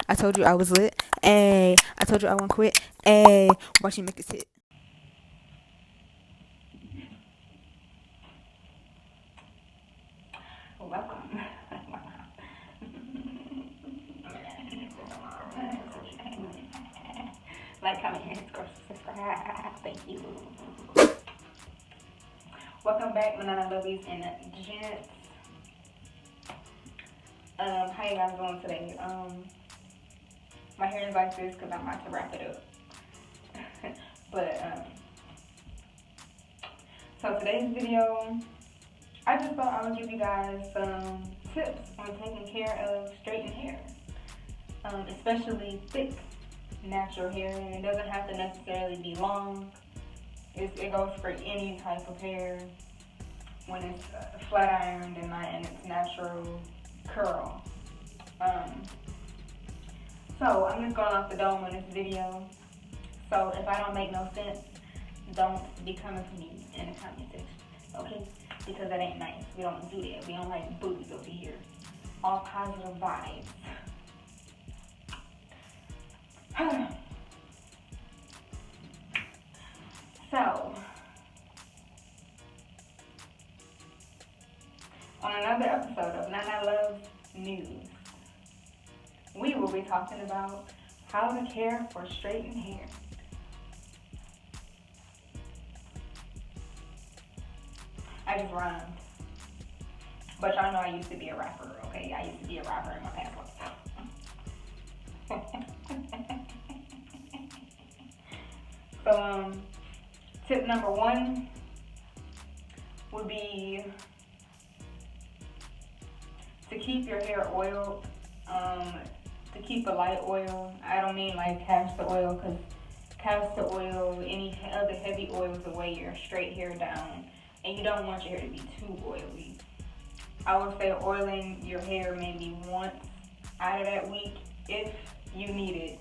I told you I was lit. Ayy, I told you I won't quit. Ayy, watch you make it sit. Welcome. Like, comment, and subscribe. Thank you. Welcome back, Banana Lovies and Gents. How you guys doing today? My hair is like this because I'm about to wrap it up. But so today's video, I just thought I would give you guys some tips on taking care of straightened hair, especially thick natural hair. And it doesn't have to necessarily be long. It goes for any type of hair when it's flat ironed and not in its natural curl. So I'm just going off the dome on this video. So if I don't make no sense, don't be coming for me in the comment section, okay? Because that ain't nice. We don't do that. We don't like bullies over here. All positive vibes. So, on another episode of Nana Loves News, we will be talking about how to care for straightened hair. I just rhymed. But y'all know I used to be a rapper, okay? I used to be a rapper in my past life. So, tip number 1 would be to keep your hair oiled, to keep a light oil. I don't mean like castor oil, because castor oil, any other heavy oils will weigh your straight hair down, and you don't want your hair to be too oily. I would say oiling your hair maybe once out of that week if you need it,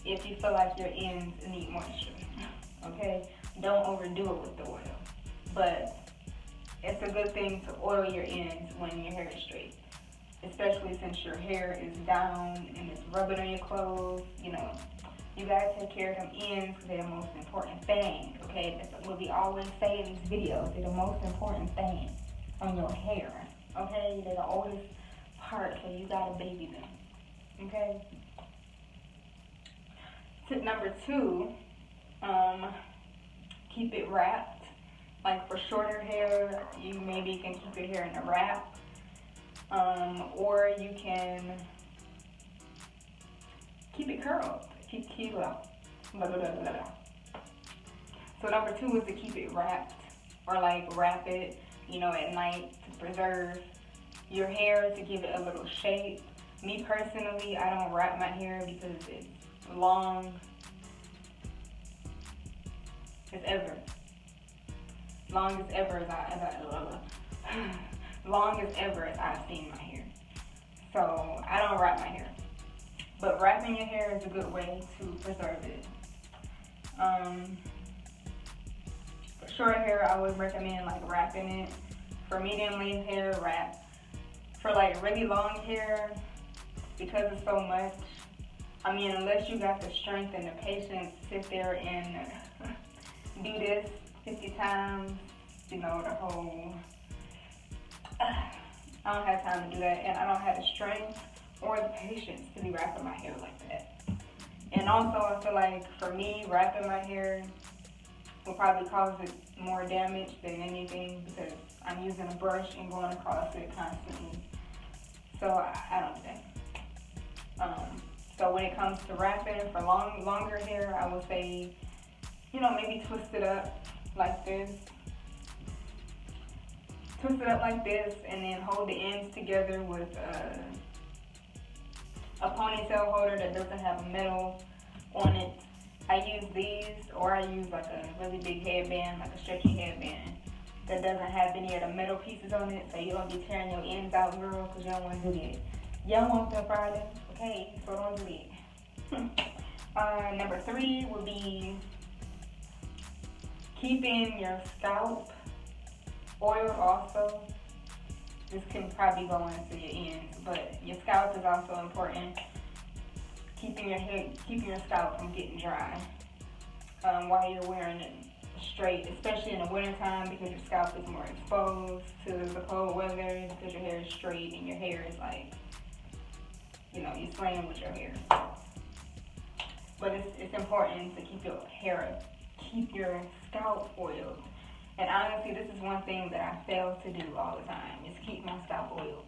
if you feel like your ends need moisture, okay? Don't overdo it with the oil, but it's a good thing to oil your ends when your hair is straight, especially since your hair is down and it's rubbing on your clothes. You know, you gotta take care of them ends because they're the most important thing, okay? That's what we always say in these videos. They're the most important thing on your hair, okay? They're the oldest part, so you gotta baby them, okay? Tip number 2, keep it wrapped. Like for shorter hair, you maybe can keep your hair in a wrap. Or you can keep it curled. Keep it up. Blah, blah, blah, blah, blah. So number 2 is to keep it wrapped, or like wrap it, you know, at night to preserve your hair, to give it a little shape. Me personally, I don't wrap my hair because it's long as ever. Long as ever as I've seen my hair. So I don't wrap my hair. But wrapping your hair is a good way to preserve it. For short hair, I would recommend like wrapping it. For medium length hair, wrap. For like really long hair, because it's so much, I mean, unless you got the strength and the patience to sit there and do this 50 times, you know, the whole, I don't have time to do that, and I don't have the strength or the patience to be wrapping my hair like that. And also, I feel like for me, wrapping my hair will probably cause it more damage than anything because I'm using a brush and going across it constantly. So I don't do that. So when it comes to wrapping for longer hair, I would say, you know, maybe twist it up like this. Twist it up like this and then hold the ends together with a ponytail holder that doesn't have a metal on it. I use these, or I use like a really big headband, like a stretchy headband that doesn't have any of the metal pieces on it, so you don't be tearing your ends out, girl, because you don't want to do that. You don't want them Friday, okay? So don't do that. Number 3 would be keeping your scalp oiled also. This can probably go into your ends, but your scalp is also important. keeping your scalp from getting dry while you're wearing it straight, especially in the wintertime because your scalp is more exposed to the cold weather because your hair is straight and your hair is like, you know, you're slaying with your hair. But it's important to keep your scalp oiled. And honestly, this is one thing that I fail to do all the time, is keep my scalp oiled.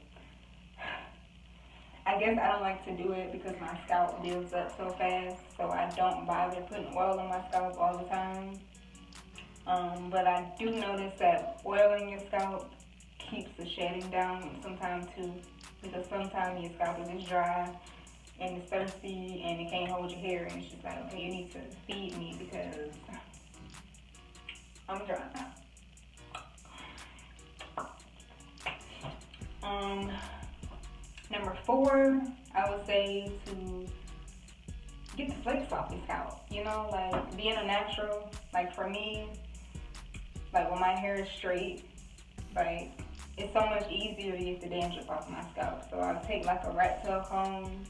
I guess I don't like to do it because my scalp builds up so fast, so I don't bother putting oil on my scalp all the time. But I do notice that oiling your scalp keeps the shedding down sometimes too, because sometimes your scalp is just dry and it's thirsty and it can't hold your hair, and it's just like, okay, you need to feed me because I'm dry. Number 4, I would say to get the flakes off your scalp. You know, like being a natural, like for me, like when my hair is straight, like it's so much easier to get the dandruff off my scalp. So I'll take like a rat tail comb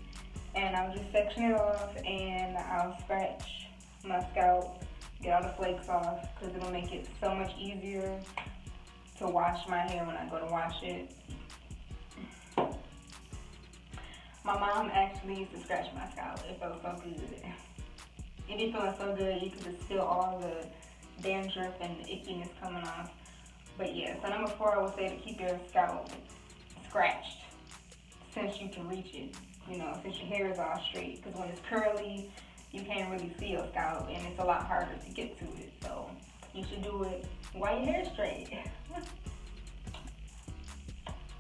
and I'll just section it off and I'll scratch my scalp, get all the flakes off, because it'll make it so much easier to wash my hair when I go to wash it. My mom actually used to scratch my scalp. It felt so good. It be feeling so good, you can just feel all the dandruff and the ickiness coming off. But yeah, so number 4, I would say to keep your scalp scratched since you can reach it. You know, since your hair is all straight. Because when it's curly, you can't really see your scalp and it's a lot harder to get to it. So you should do it while your hair's straight.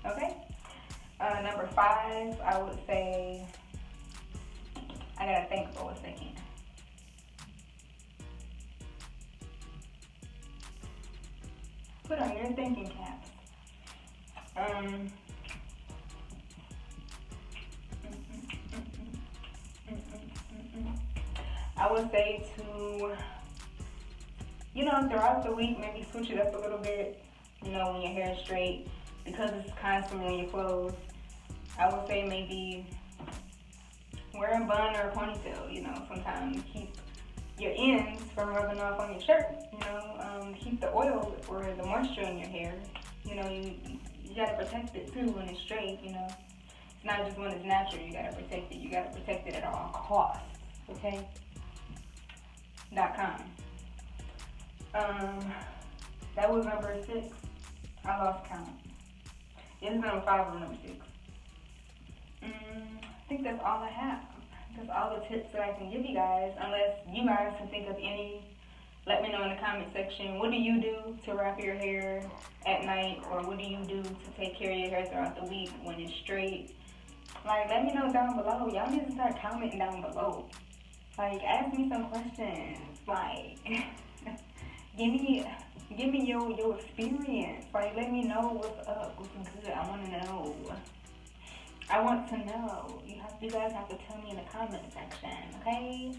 Okay? Number 5, I would say, I gotta think for a second. Put on your thinking caps. I would say to, you know, throughout the week, maybe switch it up a little bit, you know, when your hair is straight, because it's constantly on your clothes. I would say maybe wear a bun or a ponytail, you know, sometimes keep your ends from rubbing off on your shirt, you know, keep the oil or the moisture in your hair. You know, you gotta protect it too when it's straight, you know. It's not just when it's natural, you gotta protect it. You gotta protect it at all costs, okay? .com. That was number 6. I lost count. This is number 5 or number 6. I think that's all I have. That's all the tips that I can give you guys, unless you guys can think of any. Let me know in the comment section. What do you do to wrap your hair at night, or what do you do to take care of your hair throughout the week when it's straight? Like, let me know down below. Y'all need to start commenting down below. Like, ask me some questions. Like, give me your experience. Like, let me know what's up, what's good. I want to know. I want to know. You guys have to tell me in the comment section, okay?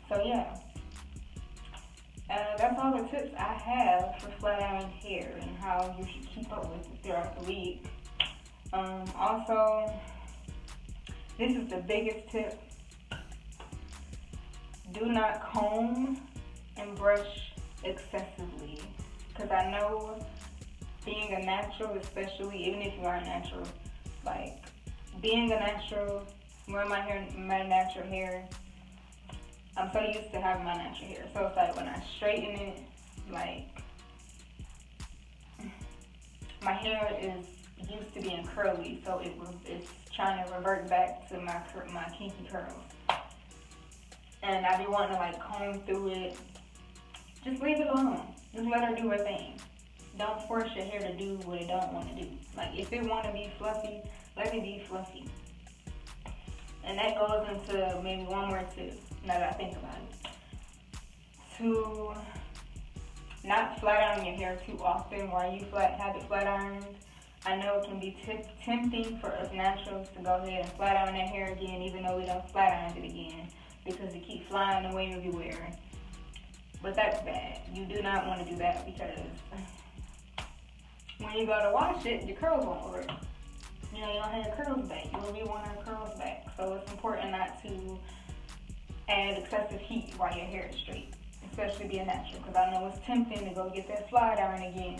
So yeah, that's all the tips I have for flat iron hair and how you should keep up with it throughout the week. Also, this is the biggest tip. Do not comb and brush excessively, because I know being a natural, especially even if you are natural, like being a natural, wearing my natural hair, I'm so used to having my natural hair. So it's like when I straighten it, like my hair is used to being curly, so it's trying to revert back to my kinky curls. And I be wanting to like comb through it. Just leave it alone. Just let her do her thing. Don't force your hair to do what it don't want to do. Like if it want to be fluffy, let it be fluffy. And that goes into maybe one more tip, now that I think about it. To not flat iron your hair too often while you have it flat ironed. I know it can be tempting for us naturals to go ahead and flat iron that hair again, even though we don't flat iron it again, because it keeps flying away everywhere. But that's bad. You do not want to do that, because when you go to wash it, your curls won't work. You know, you don't have your curls back. You really want your curls back. So it's important not add excessive heat while your hair is straight, especially being natural. Because I know it's tempting to go get that flat iron again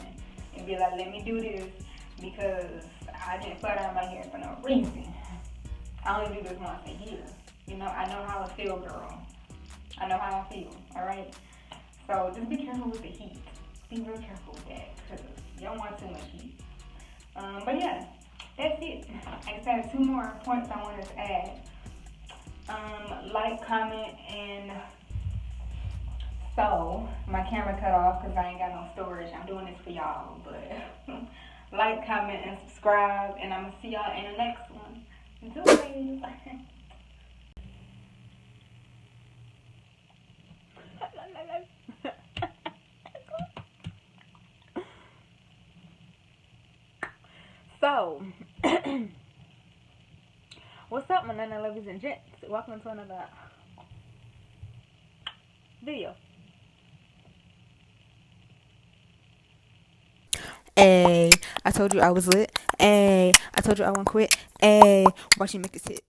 and be like, let me do this because I didn't flat iron my hair for no reason. I only do this once a year. You know, I know how I feel, girl. I know how I feel, alright? So just be careful with the heat. Be real careful with that because you don't want too much heat. But yeah, that's it. I just had 2 more points I wanted to add. Like, comment, and so my camera cut off because I ain't got no storage. I'm doing this for y'all, but like, comment, and subscribe, and I'm gonna see y'all in the next one. Deuces. So, what's up, my nana ladies and gents? Welcome to another video. Hey, I told you I was lit. Hey, I told you I won't quit. Hey, watch you make it sit.